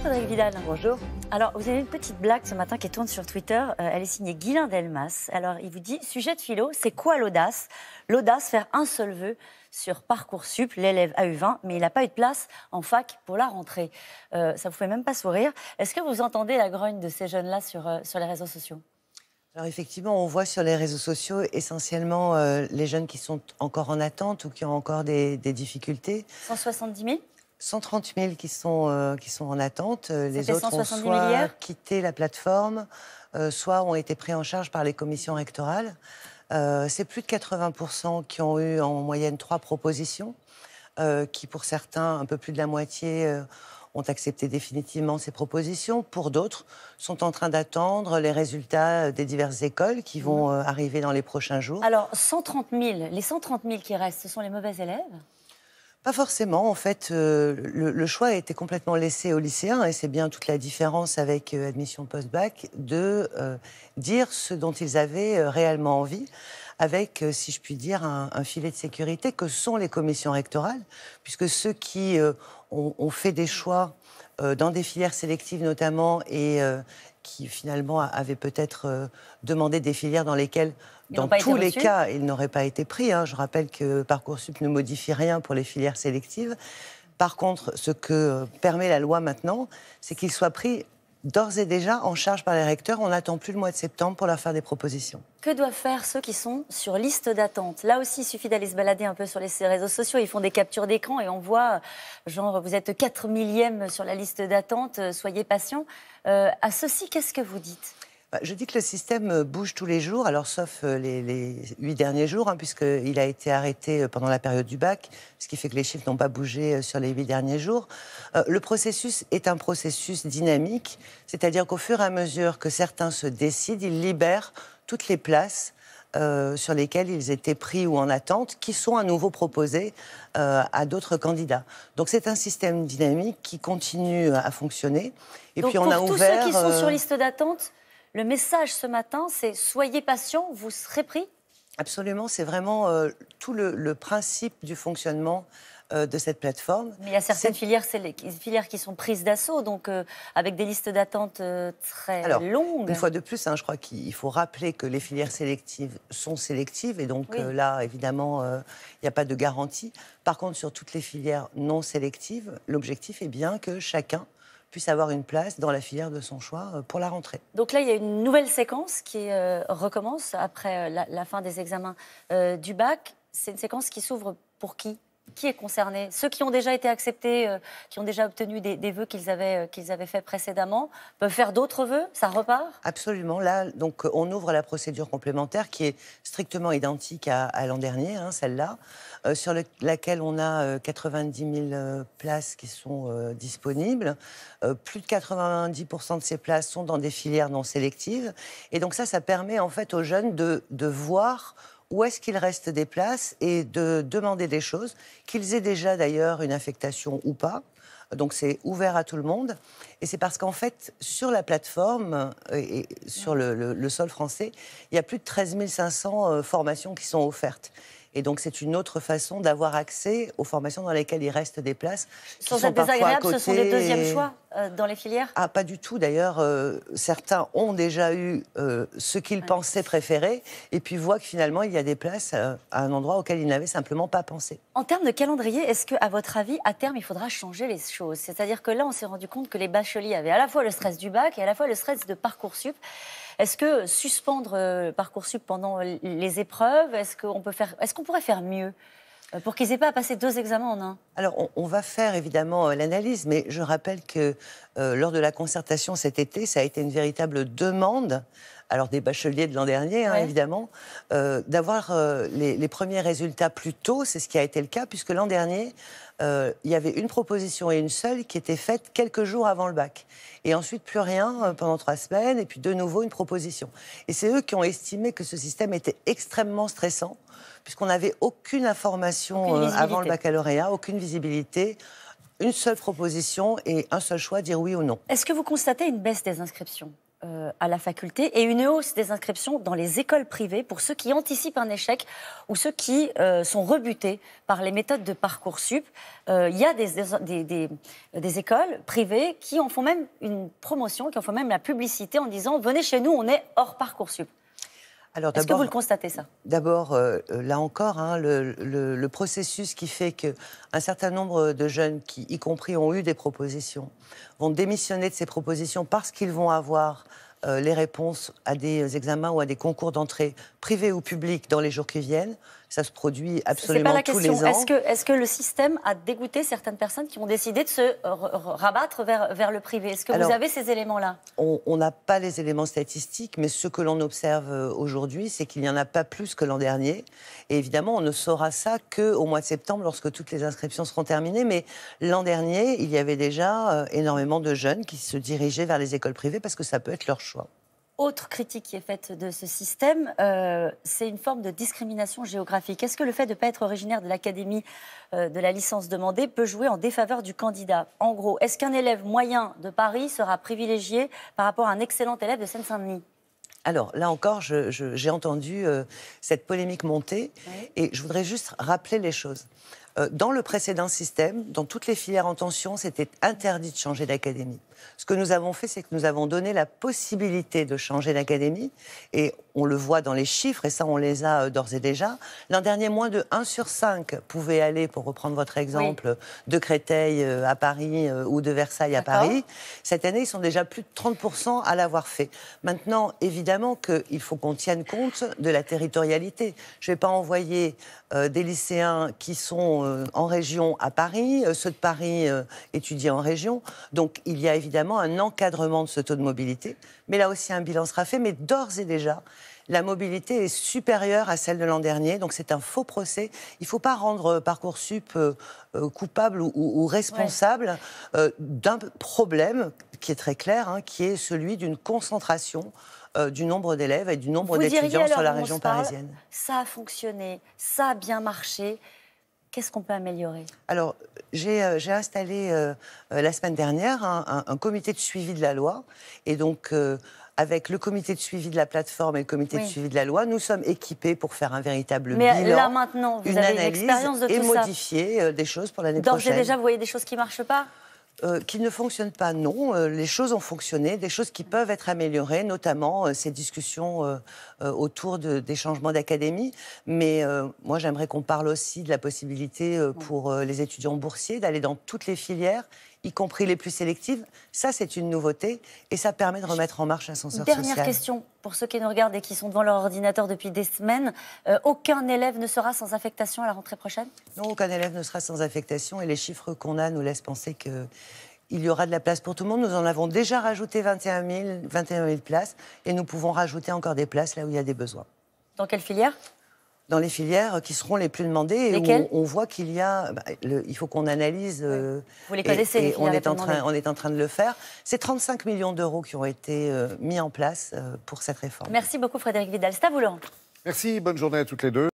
Frédérique Vidal. Bonjour. Alors, vous avez une petite blague ce matin qui tourne sur Twitter. Elle est signée Guylain Delmas. Alors, il vous dit, sujet de philo, c'est quoi l'audace? L'audace, faire un seul vœu sur Parcoursup, l'élève a eu 20, mais il n'a pas eu de place en fac pour la rentrée. Ça vous fait même pas sourire. Est-ce que vous entendez la grogne de ces jeunes-là sur les réseaux sociaux? Alors effectivement, on voit sur les réseaux sociaux essentiellement les jeunes qui sont encore en attente ou qui ont encore des difficultés. 170 000 130 000 qui sont en attente. Les autres ont 170 000 hier. soit quitté la plateforme, soit ont été pris en charge par les commissions rectorales. C'est plus de 80% qui ont eu en moyenne 3 propositions, qui pour certains, un peu plus de la moitié, ont accepté définitivement ces propositions. Pour d'autres, sont en train d'attendre les résultats des diverses écoles qui vont arriver dans les prochains jours. Alors, 130 000, les 130 000 qui restent, ce sont les mauvais élèves? Pas forcément. En fait, le choix a été complètement laissé aux lycéens, et c'est bien toute la différence avec admission post-bac, de dire ce dont ils avaient réellement envie, avec, si je puis dire, un filet de sécurité que sont les commissions rectorales, puisque ceux qui ont fait des choix dans des filières sélectives notamment, et qui finalement avaient peut-être demandé des filières dans lesquelles, dans tous les cas, ils n'auraient pas été pris. Je rappelle que Parcoursup ne modifie rien pour les filières sélectives. Par contre, ce que permet la loi maintenant, c'est qu'ils soient pris d'ores et déjà en charge par les recteurs. On n'attend plus le mois de septembre pour leur faire des propositions. Que doivent faire ceux qui sont sur liste d'attente? Là aussi, il suffit d'aller se balader un peu sur les réseaux sociaux. Ils font des captures d'écran et on voit, genre, vous êtes 4 millième sur la liste d'attente, soyez patient. À ceux-ci, qu'est-ce que vous dites? Je dis que le système bouge tous les jours, alors sauf les 8 derniers jours, puisqu'il a été arrêté pendant la période du bac, ce qui fait que les chiffres n'ont pas bougé sur les 8 derniers jours. Le processus est un processus dynamique, c'est-à-dire qu'au fur et à mesure que certains se décident, ils libèrent toutes les places sur lesquelles ils étaient pris ou en attente, qui sont à nouveau proposées à d'autres candidats. Donc c'est un système dynamique qui continue à fonctionner. Et donc puis on a pour tous ouvert, ceux qui sont sur liste d'attente, le message ce matin, c'est soyez patients, vous serez pris? Absolument, c'est vraiment tout le principe du fonctionnement de cette plateforme. Mais il y a certaines filières qui sont prises d'assaut, donc avec des listes d'attente très longues. Une fois de plus, je crois qu'il faut rappeler que les filières sélectives sont sélectives, et donc là, évidemment, il n'y a pas de garantie. Par contre, sur toutes les filières non sélectives, l'objectif est bien que chacun puisse avoir une place dans la filière de son choix pour la rentrée. Donc là, il y a une nouvelle séquence qui recommence après la fin des examens du bac. C'est une séquence qui s'ouvre pour qui? Qui est concerné? Ceux qui ont déjà été acceptés, qui ont déjà obtenu des vœux qu'ils avaient faits précédemment, peuvent faire d'autres vœux? Ça repart? Absolument. Là, donc, on ouvre la procédure complémentaire qui est strictement identique à l'an dernier, celle-là, sur laquelle on a 90 000 places qui sont disponibles. Plus de 90% de ces places sont dans des filières non sélectives. Et donc ça permet en fait aux jeunes de voir où est-ce qu'il reste des places et de demander des choses, qu'ils aient déjà d'ailleurs une affectation ou pas. Donc c'est ouvert à tout le monde. Et c'est parce qu'en fait, sur la plateforme et sur le sol français, il y a plus de 13 500 formations qui sont offertes. Et donc c'est une autre façon d'avoir accès aux formations dans lesquelles il reste des places. Sans être désagréable, ce sont des deuxièmes choix dans les filières? Ah, pas du tout. D'ailleurs, certains ont déjà eu ce qu'ils pensaient préférer, et puis voient que finalement, il y a des places à un endroit auquel ils n'avaient simplement pas pensé. En termes de calendrier, est-ce qu'à votre avis, à terme, il faudra changer les choses? C'est-à-dire que là, on s'est rendu compte que les bacheliers avaient à la fois le stress du bac et à la fois le stress de Parcoursup. Est-ce que suspendre Parcoursup pendant les épreuves, est-ce qu'on pourrait faire mieux pour qu'ils n'aient pas à passer 2 examens en un? Alors, on va faire évidemment l'analyse, mais je rappelle que lors de la concertation cet été, ça a été une véritable demande, alors des bacheliers de l'an dernier, évidemment, d'avoir les premiers résultats plus tôt. C'est ce qui a été le cas, puisque l'an dernier, il y avait une proposition et une seule qui était faite quelques jours avant le bac. Et ensuite, plus rien pendant 3 semaines, et puis de nouveau une proposition. Et c'est eux qui ont estimé que ce système était extrêmement stressant, puisqu'on n'avait aucune information avant le baccalauréat, aucune visibilité, une seule proposition et un seul choix, dire oui ou non. Est-ce que vous constatez une baisse des inscriptions à la faculté et une hausse des inscriptions dans les écoles privées pour ceux qui anticipent un échec ou ceux qui sont rebutés par les méthodes de Parcoursup. Il y a des écoles privées qui en font même une promotion, qui en font même la publicité en disant « Venez chez nous, on est hors Parcoursup ». Est-ce que vous le constatez, ça? D'abord, là encore, hein, le processus qui fait qu'un certain nombre de jeunes qui, y compris, ont eu des propositions, vont démissionner de ces propositions parce qu'ils vont avoir les réponses à des examens ou à des concours d'entrée privés ou publics dans les jours qui viennent. Ça se produit absolument tous les ans. C'est pas la question. Est-ce que le système a dégoûté certaines personnes qui ont décidé de se rabattre vers le privé? Est-ce que vous avez ces éléments-là? On n'a pas les éléments statistiques, mais ce que l'on observe aujourd'hui, c'est qu'il n'y en a pas plus que l'an dernier. Et évidemment, on ne saura ça qu'au mois de septembre, lorsque toutes les inscriptions seront terminées. Mais l'an dernier, il y avait déjà énormément de jeunes qui se dirigeaient vers les écoles privées parce que ça peut être leur choix. Autre critique qui est faite de ce système, c'est une forme de discrimination géographique. Est-ce que le fait de ne pas être originaire de l'académie de la licence demandée peut jouer en défaveur du candidat? En gros, est-ce qu'un élève moyen de Paris sera privilégié par rapport à un excellent élève de Seine-Saint-Denis? Alors, là encore, j'ai entendu cette polémique monter, oui. Et je voudrais juste rappeler les choses. Dans le précédent système, dans toutes les filières en tension, c'était interdit de changer d'académie. Ce que nous avons fait, c'est que nous avons donné la possibilité de changer d'académie, et on le voit dans les chiffres, et ça, on les a d'ores et déjà. L'an dernier, moins de 1 sur 5 pouvait aller, pour reprendre votre exemple, oui, de Créteil à Paris ou de Versailles à Paris. Cette année, ils sont déjà plus de 30% à l'avoir fait. Maintenant, évidemment qu'il faut qu'on tienne compte de la territorialité. Je ne vais pas envoyer des lycéens qui sont en région à Paris, ceux de Paris étudiant en région. Donc, il y a évidemment un encadrement de ce taux de mobilité. Mais là aussi, un bilan sera fait. Mais d'ores et déjà, la mobilité est supérieure à celle de l'an dernier. Donc, c'est un faux procès. Il ne faut pas rendre Parcoursup coupable ou responsable d'un problème qui est très clair, hein, qui est celui d'une concentration du nombre d'élèves et du nombre d'étudiants sur la région parisienne. Ça a fonctionné, ça a bien marché. Qu'est-ce qu'on peut améliorer? Alors, j'ai installé la semaine dernière un comité de suivi de la loi. Et donc, avec le comité de suivi de la plateforme et le comité de suivi de la loi, nous sommes équipés pour faire un véritable bilan. Mais là, maintenant, vous avez l'expérience de tout ça. Et modifier des choses pour l'année prochaine. D'ores et déjà, vous voyez des choses qui ne marchent pas? Qui ne fonctionnent pas, non. Les choses ont fonctionné, des choses qui peuvent être améliorées, notamment ces discussions autour des changements d'académie. Mais moi, j'aimerais qu'on parle aussi de la possibilité pour les étudiants boursiers d'aller dans toutes les filières, y compris les plus sélectives. Ça, c'est une nouveauté et ça permet de remettre en marche l'ascenseur social. Dernière question, pour ceux qui nous regardent et qui sont devant leur ordinateur depuis des semaines. Aucun élève ne sera sans affectation à la rentrée prochaine? Non, aucun élève ne sera sans affectation et les chiffres qu'on a nous laissent penser qu'il y aura de la place pour tout le monde. Nous en avons déjà rajouté 21 000 places et nous pouvons rajouter encore des places là où il y a des besoins. Dans quelle filière? Dans les filières qui seront les plus demandées et lesquelles? Où on voit qu'il y a... il faut qu'on analyse... Vous les connaissez, les filières on est en train de le faire. C'est 35 millions d'euros qui ont été mis en place pour cette réforme. Merci beaucoup Frédérique Vidal. C'est à vous, Laurent. Merci, bonne journée à toutes les deux.